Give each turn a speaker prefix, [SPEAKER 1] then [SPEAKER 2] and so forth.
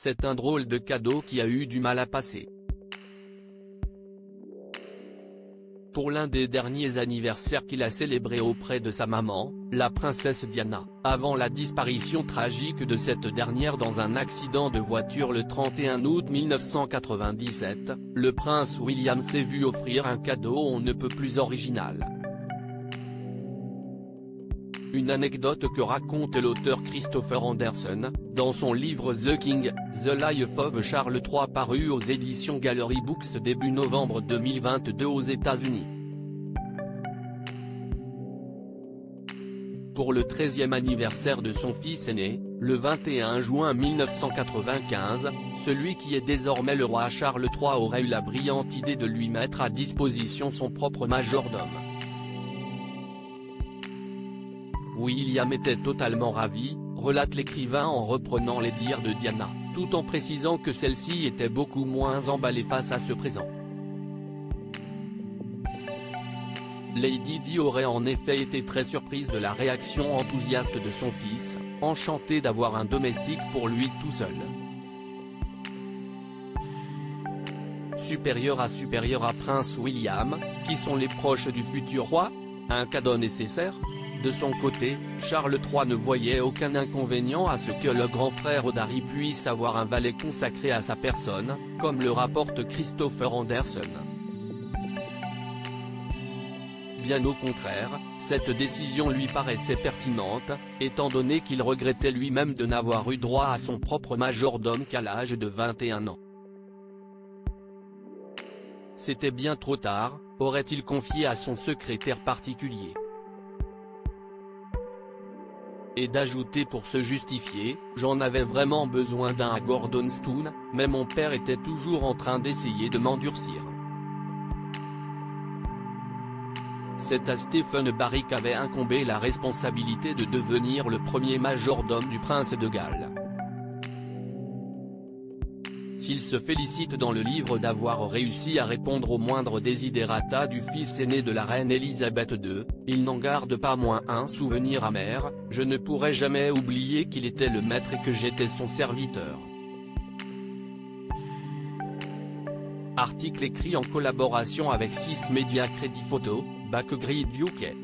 [SPEAKER 1] c'est un drôle de cadeau qui a eu du mal à passer. Pour l'un des derniers anniversaires qu'il a célébré auprès de sa maman, la princesse Diana, avant la disparition tragique de cette dernière dans un accident de voiture le 31 août 1997, le prince William s'est vu offrir un cadeau on ne peut plus original. Une anecdote que raconte l'auteur Christopher Anderson, dans son livre The King, The Life of Charles III paru aux éditions Gallery Books début novembre 2022 aux États-Unis. Pour le 13e anniversaire de son fils aîné, le 21 juin 1995, celui qui est désormais le roi Charles III aurait eu la brillante idée de lui mettre à disposition son propre majordome. William était totalement ravi, relate l'écrivain en reprenant les dires de Diana, tout en précisant que celle-ci était beaucoup moins emballée face à ce présent. Lady Di aurait en effet été très surprise de la réaction enthousiaste de son fils, enchanté d'avoir un domestique pour lui tout seul. Supérieur à Prince William, qui sont les proches du futur roi, un cadeau nécessaire? De son côté, Charles III ne voyait aucun inconvénient à ce que le grand frère d'Harry puisse avoir un valet consacré à sa personne, comme le rapporte Christopher Anderson. Bien au contraire, cette décision lui paraissait pertinente, étant donné qu'il regrettait lui-même de n'avoir eu droit à son propre majordome qu'à l'âge de 21 ans. C'était bien trop tard, aurait-il confié à son secrétaire particulier. Et d'ajouter pour se justifier, j'en avais vraiment besoin d'un à Gordonstoun, mais mon père était toujours en train d'essayer de m'endurcir. C'est à Stephen Barry qu'avait incombé la responsabilité de devenir le premier majordome du prince de Galles. S'il se félicite dans le livre d'avoir réussi à répondre aux moindres desiderata du fils aîné de la reine Elisabeth II, il n'en garde pas moins un souvenir amer: je ne pourrai jamais oublier qu'il était le maître et que j'étais son serviteur. Article écrit en collaboration avec 6 Media Credit Photo, Backgrid UK.